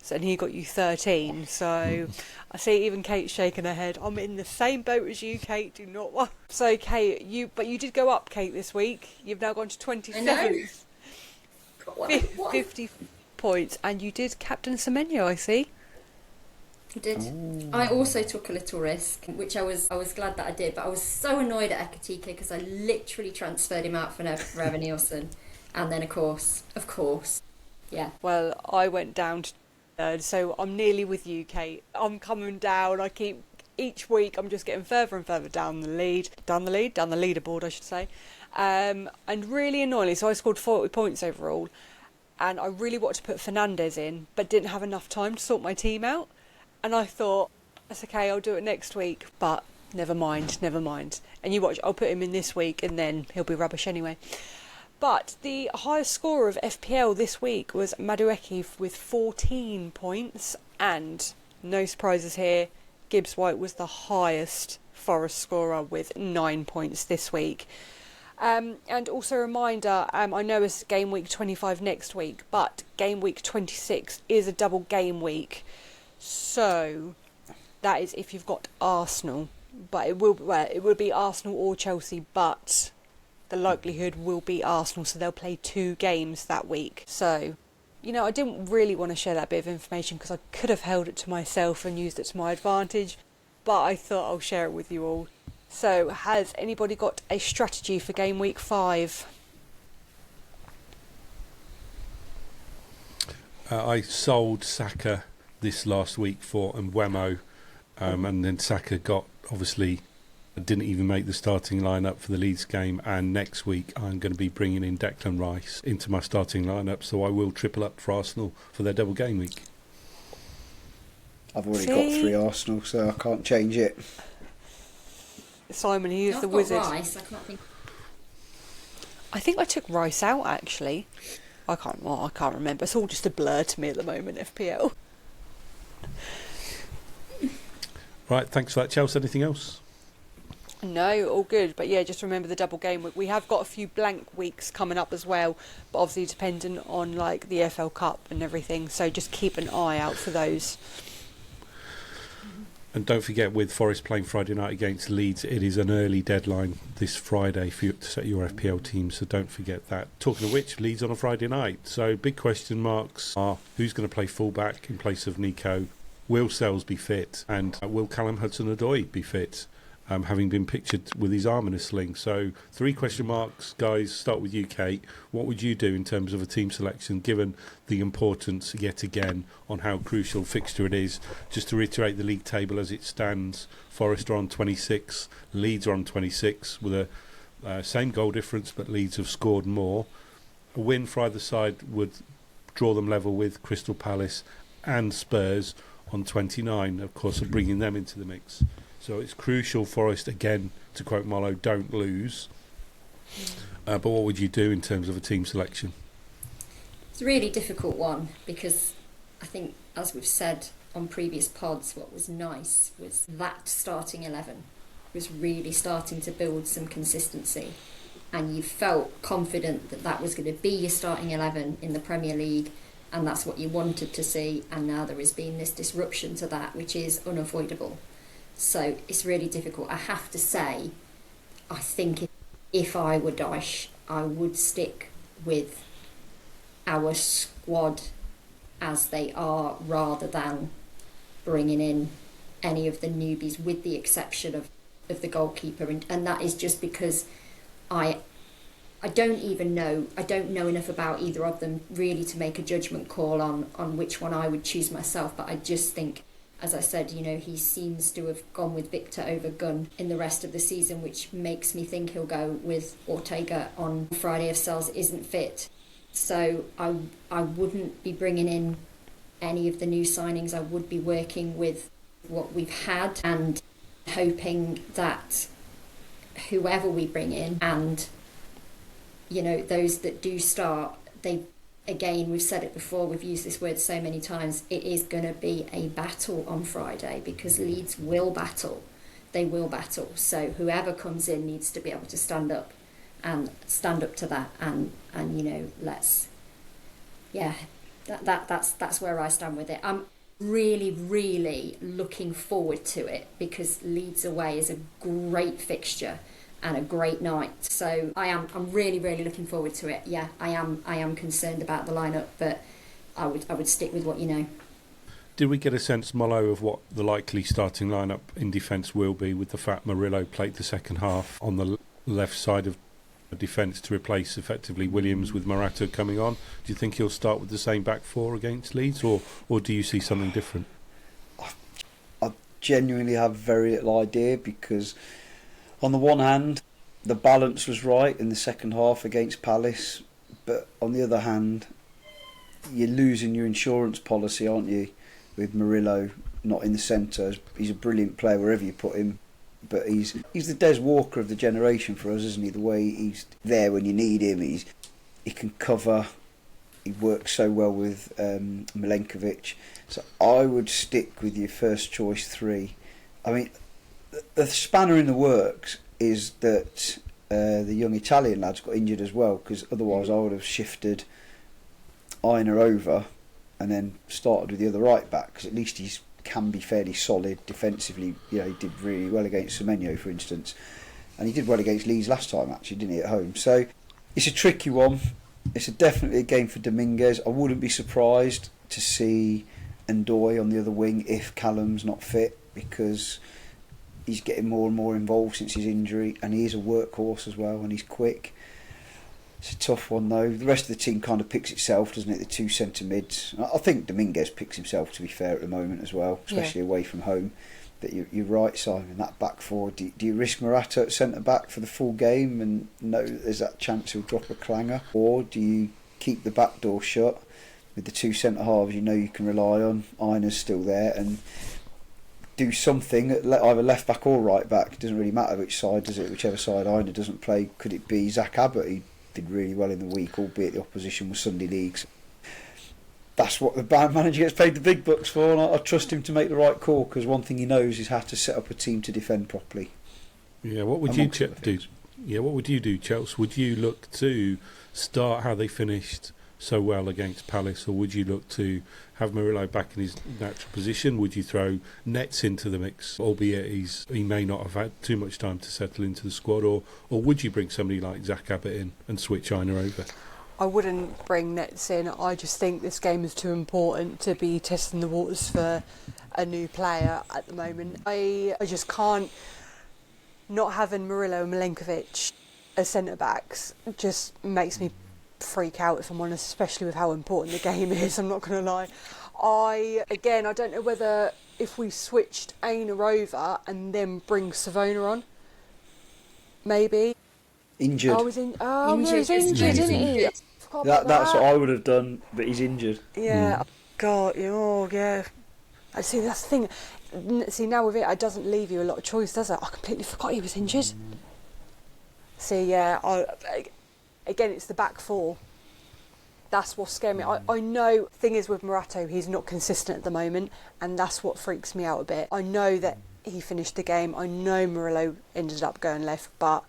and he got you 13. So I see even Kate's shaking her head. I'm in the same boat as you, Kate. Do not worry. So, Kate, you did go up, Kate, this week. You've now gone to 27th. 50 points, and you did captain Semenyo, I see. I did. I also took a little risk, which I was glad that I did, but I was so annoyed at Ekitike because I literally transferred him out for Evan Nielsen, and then of course, yeah. Well, I went down to 3rd, so I'm nearly with you, Kate. I'm coming down. Each week I'm just getting further and further down the leaderboard, I should say. And really annoyingly, so I scored 40 points overall, and I really wanted to put Fernandes in, but didn't have enough time to sort my team out. And I thought, that's okay, I'll do it next week. But never mind. And you watch, I'll put him in this week and then he'll be rubbish anyway. But the highest scorer of FPL this week was Madueke with 14 points, and no surprises here, Gibbs White was the highest Forest scorer with 9 points this week. And also a reminder, I know it's game week 25 next week, but game week 26 is a double game week. So that is if you've got Arsenal, but it will be Arsenal or Chelsea, but the likelihood will be Arsenal, so they'll play 2 games that week. So, I didn't really want to share that bit of information because I could have held it to myself and used it to my advantage, but I thought I'll share it with you all. So, has anybody got a strategy for game week 5? I sold Saka this last week for Mbeumo, and then Saka didn't even make the starting lineup for the Leeds game, and next week I'm going to be bringing in Declan Rice into my starting lineup, so I will triple up for Arsenal for their double game week. I've already got 3 Arsenal, so I can't change it. Simon, he is the wizard. Rice, I think I took Rice out actually. I can't remember. It's all just a blur to me at the moment, FPL. Right, thanks for that, Chelsea. Anything else? No, all good. But yeah, just remember the double game week. We have got a few blank weeks coming up as well, but obviously dependent on like the FL Cup and everything. So just keep an eye out for those. And don't forget, with Forest playing Friday night against Leeds, it is an early deadline this Friday for you to set your FPL team, so don't forget that. Talking of which, Leeds on a Friday night. So big question marks are who's going to play fullback in place of Neco? Will Sells be fit? And will Callum Hudson-Odoi be fit? Having been pictured with his arm in a sling. So 3 question marks, guys. Start with you, Kate. What would you do in terms of a team selection, given the importance yet again on how crucial fixture it is? Just to reiterate the league table as it stands, Forest are on 26, Leeds are on 26 with a same goal difference, but Leeds have scored more. A win for either side would draw them level with Crystal Palace and Spurs on 29, of course, of bringing them into the mix. So it's crucial, Forest, again, to quote Murillo, don't lose. But what would you do in terms of a team selection? It's a really difficult one because I think, as we've said on previous pods, what was nice was that starting 11 was really starting to build some consistency. And you felt confident that that was going to be your starting 11 in the Premier League, and that's what you wanted to see. And now there has been this disruption to that, which is unavoidable. So it's really difficult. I have to say, I think if I were Dyche, I would stick with our squad as they are rather than bringing in any of the newbies, with the exception of the goalkeeper. And that is just because I don't know enough about either of them really to make a judgment call on which one I would choose myself. But I just think, as I said, he seems to have gone with Victor over Gunn in the rest of the season, which makes me think he'll go with Ortega on Friday if Sells isn't fit. So I wouldn't be bringing in any of the new signings. I would be working with what we've had and hoping that whoever we bring in and, those that do start, again, we've said it before, we've used this word so many times, it is going to be a battle on Friday because Leeds will battle. They will battle. So whoever comes in needs to be able to stand up to that and that's where I stand with it. I'm really, really looking forward to it because Leeds away is a great fixture and a great night. So I'm really, really looking forward to it. Yeah, I am concerned about the lineup, but I would stick with what you know. Did we get a sense, Murillo, of what the likely starting lineup in defence will be, with the fact Murillo played the second half on the left side of defence to replace effectively Williams with Morata coming on? Do you think he'll start with the same back four against Leeds, or do you see something different? I genuinely have very little idea because on the one hand, the balance was right in the second half against Palace, but on the other hand, you're losing your insurance policy, aren't you, with Murillo not in the centre. He's a brilliant player wherever you put him. but he's the Des Walker of the generation for us, isn't he? The way he's there when you need him, he can cover. He works so well with Milenkovic. So I would stick with your first choice 3. I mean, the spanner in the works is that the young Italian lads got injured as well, because otherwise I would have shifted Aina over and then started with the other right back, because at least he can be fairly solid defensively. You know, he did really well against Semenyo, for instance, and he did well against Leeds last time, actually, didn't he, at home? So it's a tricky one. It's definitely a game for Dominguez. I wouldn't be surprised to see Ndoye on the other wing if Callum's not fit, because he's getting more and more involved since his injury, and he is a workhorse as well, and he's quick. It's a tough one though. The rest of the team kind of picks itself, doesn't it? The 2 centre mids. I think Dominguez picks himself, to be fair, at the moment as well, especially away from home. But you're right, Simon. That back four. Do you risk Morata at centre back for the full game and know that there's that chance he'll drop a clanger, or do you keep the back door shut with the 2 centre halves? You know you can rely on. Ina's still there, and do something at either left back or right back. It doesn't really matter which side, does it? Whichever side Ina doesn't play. Could it be Zach Abbott? He did really well in the week, albeit the opposition was Sunday leagues. That's what the band manager gets paid the big bucks for, and I trust him to make the right call, because one thing he knows is how to set up a team to defend properly. Yeah, what would you do? Yeah, what would you do, Chelsea? Would you look to start how they finished so well against Palace, or would you look to have Murillo back in his natural position? Would you throw Netz into the mix, albeit he may not have had too much time to settle into the squad, or would you bring somebody like Zach Abbott in and switch Ina over? I wouldn't bring Netz in. I just think this game is too important to be testing the waters for a new player at the moment. I just can't. Not having Murillo and Milenkovic as centre-backs just makes me freak out, if I'm honest, especially with how important the game is. I'm not going to lie. I don't know whether if we switched Aina over and then bring Savona on, maybe. Injured. He's injured, isn't he? That's what I would have done, but he's injured. Yeah. God, yeah. I see, that's the thing. See, now with it doesn't leave you a lot of choice, does it? I completely forgot he was injured. See, yeah, again, it's the back four. That's what's scaring me. I know, the thing is with Morata, he's not consistent at the moment, and that's what freaks me out a bit. I know that he finished the game. I know Murillo ended up going left, but,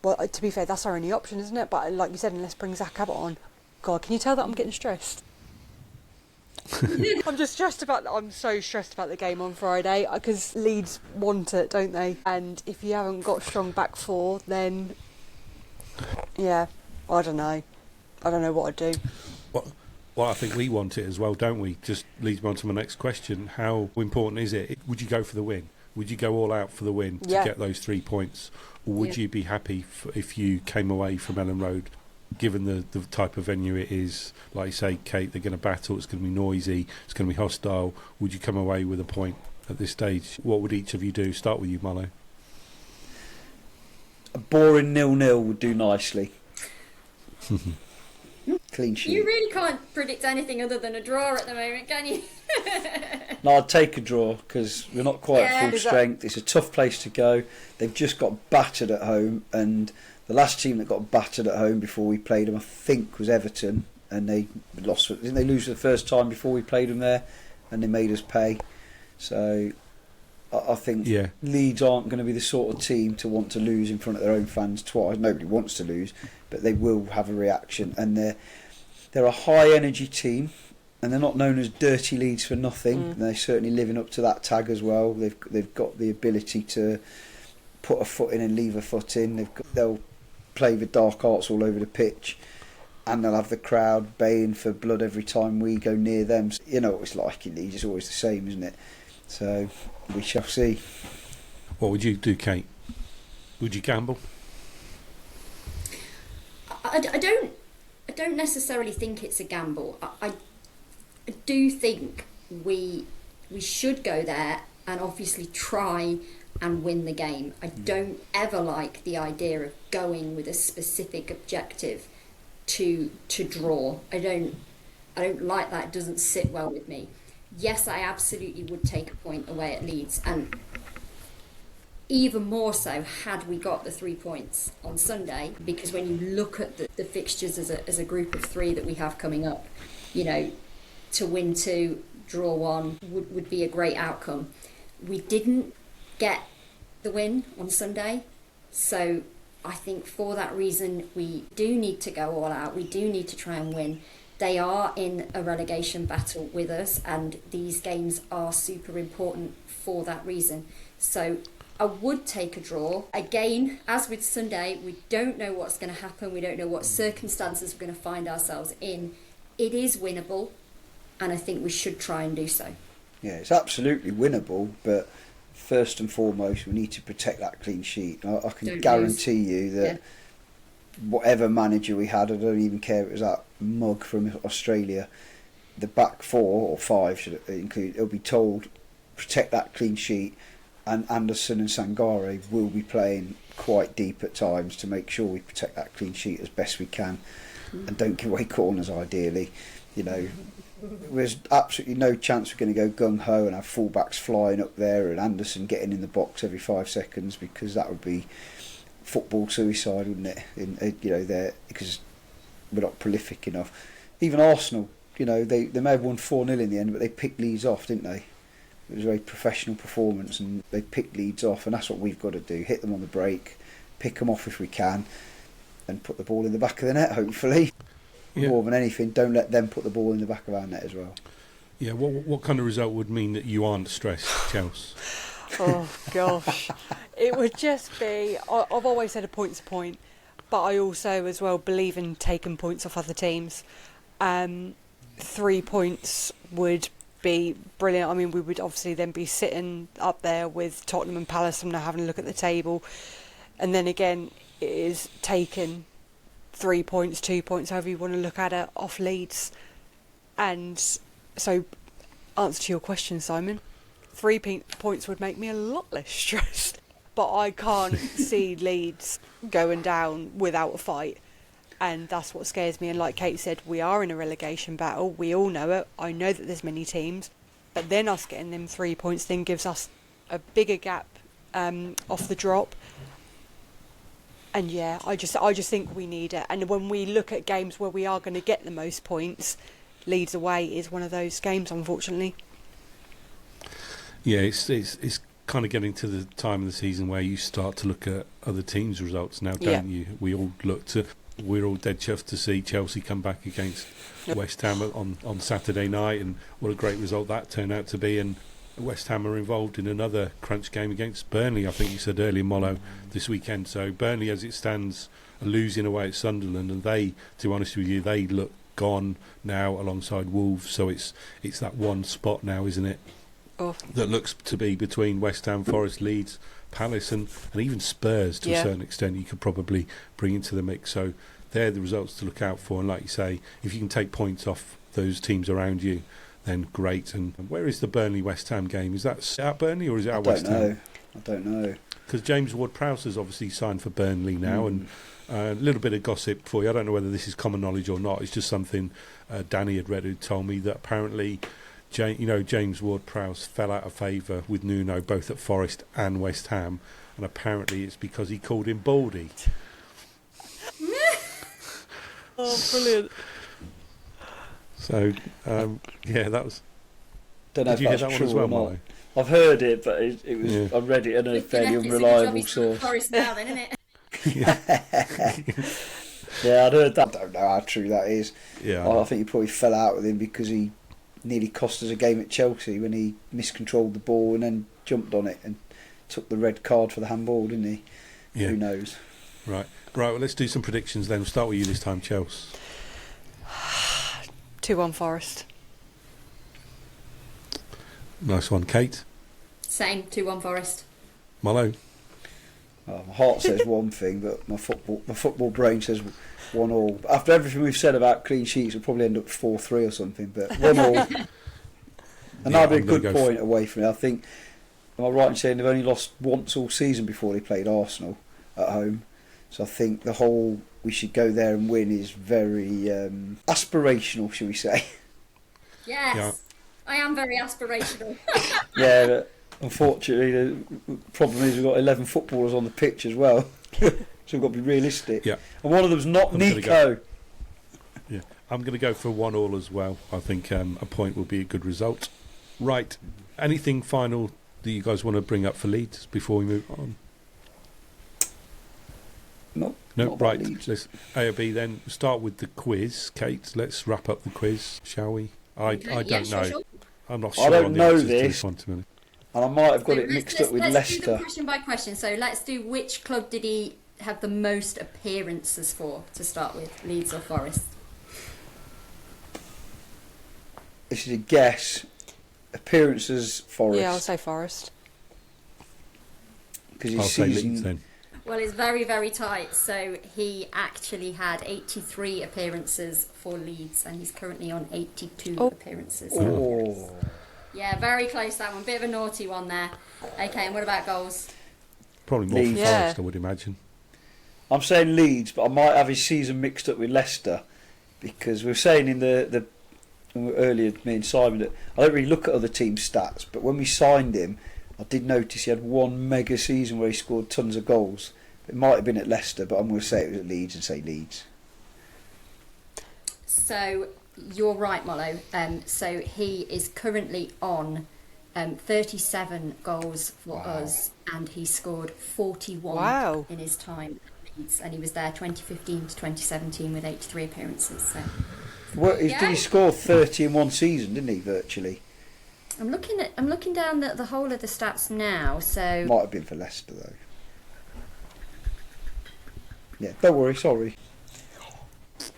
well, to be fair, that's our only option, isn't it? But like you said, unless bring Zach Abbott on. God, can you tell that I'm getting stressed? I'm so stressed about the game on Friday, because Leeds want it, don't they? And if you haven't got strong back four, then yeah, I don't know what I'd do. Well, I think we want it as well, don't we? Just leads me on to my next question. How important is it? Would you go for the win? Would you go all out for the win to get those 3 points? Or would you be happy if you came away from Ellen Road, given the type of venue it is? Like you say, Kate, they're going to battle, it's going to be noisy, it's going to be hostile. Would you come away with a point at this stage? What would each of you do? Start with you, Marlo. A boring 0-0 would do nicely. Clean sheet. You really can't predict anything other than a draw at the moment, can you? No, I'd take a draw, because we're not quite at full strength. It's a tough place to go. They've just got battered at home, and the last team that got battered at home before we played them, I think, was Everton, and they lost. Didn't they lose for the first time before we played them there, and they made us pay? So I think Leeds aren't going to be the sort of team to want to lose in front of their own fans twice. Nobody wants to lose, but they will have a reaction, and they're a high energy team, and they're not known as dirty Leeds for nothing. They're certainly living up to that tag as well. They've got the ability to put a foot in and leave a foot in. They'll play with dark arts all over the pitch, and they'll have the crowd baying for blood every time we go near them. You know what it's like in Leeds, it's always the same, isn't it? So we shall see. What would you do, Kate? Would you gamble? I don't necessarily think it's a gamble. I do think we should go there and obviously try and win the game. I don't ever like the idea of going with a specific objective to draw. I don't like that. It doesn't sit well with me. Yes, I absolutely would take a point away at Leeds, and even more so had we got the 3 points on Sunday, because when you look at the fixtures as a group of 3 that we have coming up, you know, to win 2, draw 1 would be a great outcome. We didn't get the win on Sunday, so I think for that reason we do need to go all out. We do need to try and win. They are in a relegation battle with us, and these games are super important for that reason. So I would take a draw. Again, as with Sunday, we don't know what's going to happen. We don't know what circumstances we're going to find ourselves in. It is winnable, and I think we should try and do so. Yeah, it's absolutely winnable, but first and foremost, we need to protect that clean sheet. I can Don't guarantee you that whatever manager we had, I don't even care if it was that mug from Australia, the back 4 or 5 should include, it'll be told, protect that clean sheet, and Anderson and Sangare will be playing quite deep at times to make sure we protect that clean sheet as best we can and don't give away corners ideally. You know, there's absolutely no chance we're going to go gung-ho and have fullbacks flying up there and Anderson getting in the box every 5 seconds, because that would be football suicide, wouldn't it? You know, there, because we're not prolific enough. Even Arsenal, you know, they may have won 4-0 in the end, but they picked Leeds off, didn't they? It was a very professional performance, and they picked Leeds off, and that's what we've got to do: hit them on the break, pick them off if we can, and put the ball in the back of the net. Hopefully, more than anything, don't let them put the ball in the back of our net as well. Yeah, what kind of result would mean that you aren't stressed, Chelsea? Oh gosh, it would just be. I've always said a point's a point, but I also as well believe in taking points off other teams. 3 points would be brilliant. I mean, we would obviously then be sitting up there with Tottenham and Palace and now having a look at the table, and then again it is taking 3 points, 2 points, however you want to look at it, off Leeds. And so, answer to your question, Simon, 3 points would make me a lot less stressed. But I can't see Leeds going down without a fight. And that's what scares me. And like Kate said, we are in a relegation battle. We all know it. I know that there's many teams. But then us getting them 3 points then gives us a bigger gap off the drop. And yeah, I just think we need it. And when we look at games where we are going to get the most points, Leeds away is one of those games, unfortunately. Yeah, it's kind of getting to the time of the season where you start to look at other teams' results now, don't you? We're all dead chuffed to see Chelsea come back against West Ham on Saturday night, and what a great result that turned out to be. And West Ham are involved in another crunch game against Burnley, I think you said earlier, Mollo, this weekend. So Burnley, as it stands, are losing away at Sunderland, and they, to be honest with you, they look gone now alongside Wolves. So it's that one spot now, isn't it? That looks to be between West Ham, Forest, Leeds, Palace and even Spurs to a certain extent you could probably bring into the mix. So they're the results to look out for, and like you say, if you can take points off those teams around you, then great. And where is the Burnley-West Ham game? Is that at Burnley or is it at West Ham? I don't know. Because James Ward-Prowse has obviously signed for Burnley now, and a little bit of gossip for you. I don't know whether this is common knowledge or not. It's just something Danny had read, who told me that apparently James Ward-Prowse fell out of favour with Nuno both at Forest and West Ham, and apparently it's because he called him Baldy. Oh, brilliant. So, that was... Don't know Did you hear that one as well, Molly? I've heard it, but it was I read it in a fairly unreliable source. Forest now, then, isn't it? Yeah, I'd heard that. I don't know how true that is. Yeah, I think he probably fell out with him because he nearly cost us a game at Chelsea when he miscontrolled the ball and then jumped on it and took the red card for the handball, didn't he? Yeah. Who knows? Right, well, let's do some predictions then. We'll start with you this time, Chelsea. 2-1 Forest. Nice one, Kate. Same, 2-1 Forest. Mollo. My heart says one thing, but my football brain says 1-1. After everything we've said about clean sheets, we'll probably end up 4-3 or something. But 1-1, and that'd be a good point away from it. I think. Am I right in saying they've only lost once all season before they played Arsenal at home? So I think the whole we should go there and win is very aspirational, shall we say? Yes, yeah. I am very aspirational. Yeah, but Unfortunately, the problem is we've got 11 footballers on the pitch as well. So we've got to be realistic. Yeah. And one of them's not Neco. Yeah, I'm going to go for 1-1 as well. I think a point will be a good result. Right. Anything final that you guys want to bring up for Leeds before we move on? No, right. Let's A or B then. Start with the quiz. Kate, let's wrap up the quiz, shall we? I don't know. Sure. I'm not sure. I don't on the know answers to this. one, to be honest. And I might have got it mixed up with let's Leicester. do them question by question. So let's do which club did he have the most appearances for to start with, Leeds or Forest? This is a guess. Appearances, Forest. Yeah, I'll say Forest. Because I'll his say season. Leeds then. Well, it's very, very tight. So he actually had 83 appearances for Leeds, and he's currently on 82 appearances. Oh. Yeah, very close that one. Bit of a naughty one there. Okay, and what about goals? Probably more Leeds. for Forest, I would imagine. I'm saying Leeds, but I might have his season mixed up with Leicester, because we were saying in the earlier, me and Simon, that I don't really look at other teams' stats, but when we signed him, I did notice he had one mega season where he scored tons of goals. It might have been at Leicester, but I'm going to say it was at Leeds and say Leeds. So you're right, Mollo. So he is currently on 37 goals for us, and he scored 41 in his time at Leeds, and he was there 2015 to 2017 with 83 appearances. So. Did he score 30 in one season, didn't he, virtually? I'm looking down the whole of the stats now. So Might have been for Leicester though. Yeah, don't worry. Sorry.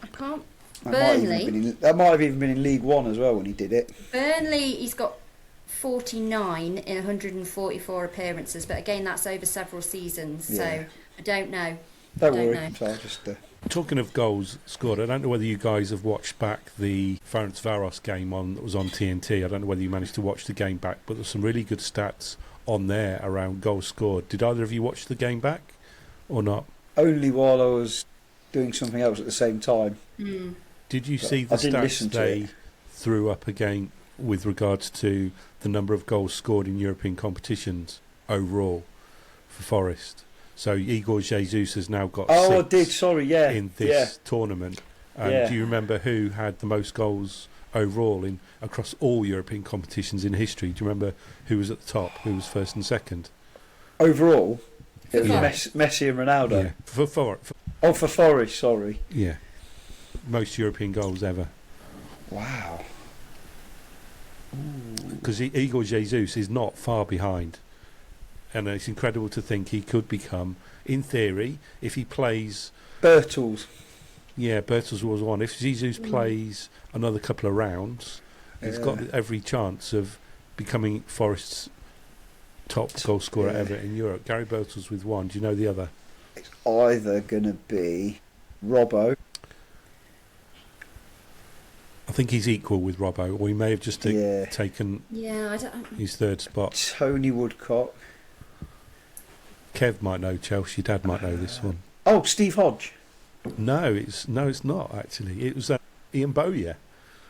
I can't. That might have even been in League One as well when he did it. Burnley, he's got 49 in 144 appearances, but again, that's over several seasons. Yeah. So I don't know. Don't worry. So I'll just. Talking of goals scored, I don't know whether you guys have watched back the Ferencvaros game that was on TNT. I don't know whether you managed to watch the game back, but there's some really good stats on there around goals scored. Did either of you watch the game back or not? Only while I was doing something else at the same time. Mm. Did you see the stats they threw up again with regards to the number of goals scored in European competitions overall for Forest? So Igor Jesus has now got 6 I did. Sorry, yeah. in this tournament. Do you remember who had the most goals overall across all European competitions in history? Do you remember who was at the top? Who was first and second? Overall, it was Yeah. Messi and Ronaldo. Yeah, for For Forest, sorry. yeah, most European goals ever. Wow. Because Igor Jesus is not far behind. And it's incredible to think he could become, in theory, if he plays... Bertels. Yeah, Bertels was one. If Jesus plays another couple of rounds, he's got every chance of becoming Forest's top goal scorer ever in Europe. Gary Bertels with 1. Do you know the other? It's either going to be Robbo. I think he's equal with Robbo, or he may have just taken I don't. his third spot. Tony Woodcock. Kev might know, Chelsea Dad might know this one. Oh, Steve Hodge. No, it's not actually. It was Ian Bowyer.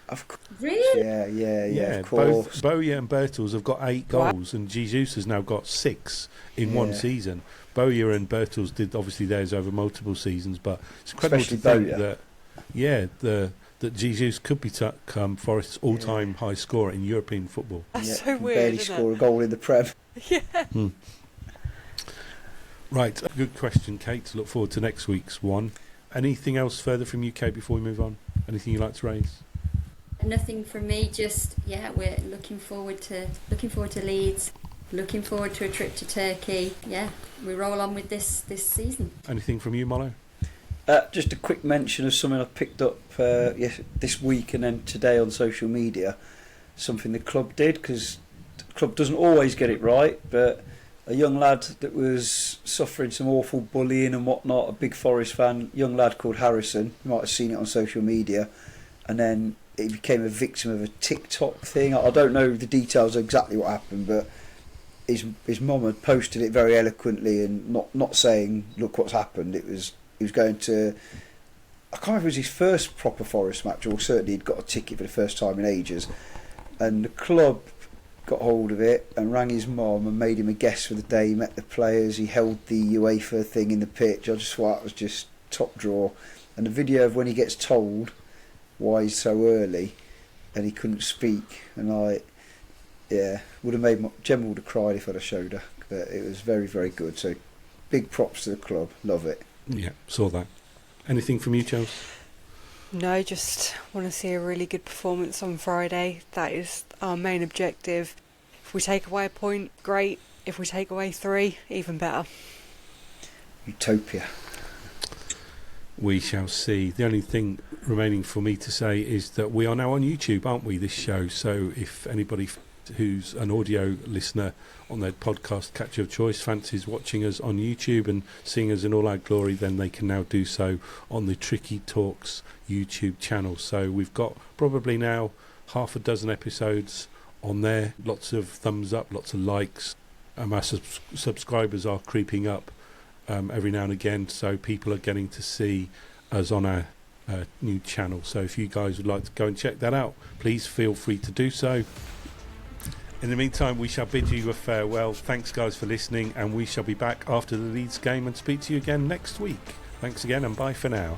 Of course. Really? Yeah, of course. Both Bowyer and Bertels have got 8 goals, and Jesus has now got 6 in one season. Bowyer and Bertels did obviously theirs over multiple seasons, but it's incredible to think that Jesus could become Forest's all-time high scorer in European football. That's so weird. Barely score a goal in the Prem. Yeah. Right, good question, Kate. Look forward to next week's one. Anything else further from you, Kate, before we move on? Anything you'd like to raise? Nothing from me. Just we're looking forward to Leeds. Looking forward to a trip to Turkey. Yeah, we roll on with this season. Anything from you, Mollo? Just a quick mention of something I picked up this week and then today on social media. Something the club did, because the club doesn't always get it right, but a young lad that was suffering some awful bullying and whatnot, a big Forest fan, young lad called Harrison, you might have seen it on social media, and then he became a victim of a TikTok thing. I don't know the details of exactly what happened, but his mum had posted it very eloquently and not saying, look what's happened. He was going to, I can't remember if it was his first proper Forest match, or certainly he'd got a ticket for the first time in ages, and the club got hold of it and rang his mum and made him a guest for the day. He met the players, he held the UEFA thing in the pitch. I just thought it was just top draw. And the video of when he gets told why he's so early and he couldn't speak, and would have made Gemma would have cried if I'd have showed her. But it was very, very good. So big props to the club. Love it. Yeah, saw that. Anything from you, Chelsea? No, just want to see a really good performance on Friday. That is our main objective. If we take away a point, great. If we take away 3, even better. Utopia. We shall see. The only thing remaining for me to say is that we are now on YouTube, aren't we, this show? So if anybody who's an audio listener on their podcast catch of choice fancies watching us on YouTube and seeing us in all our glory, then they can now do so on the Tricky Talks YouTube channel. So we've got probably now half a dozen episodes on there. Lots of thumbs up, lots of likes. Our subscribers are creeping up every now and again, so people are getting to see us on our new channel. So if you guys would like to go and check that out, please feel free to do so. In the meantime, we shall bid you a farewell. Thanks guys for listening, and we shall be back after the Leeds game and speak to you again next week. Thanks again, and bye for now.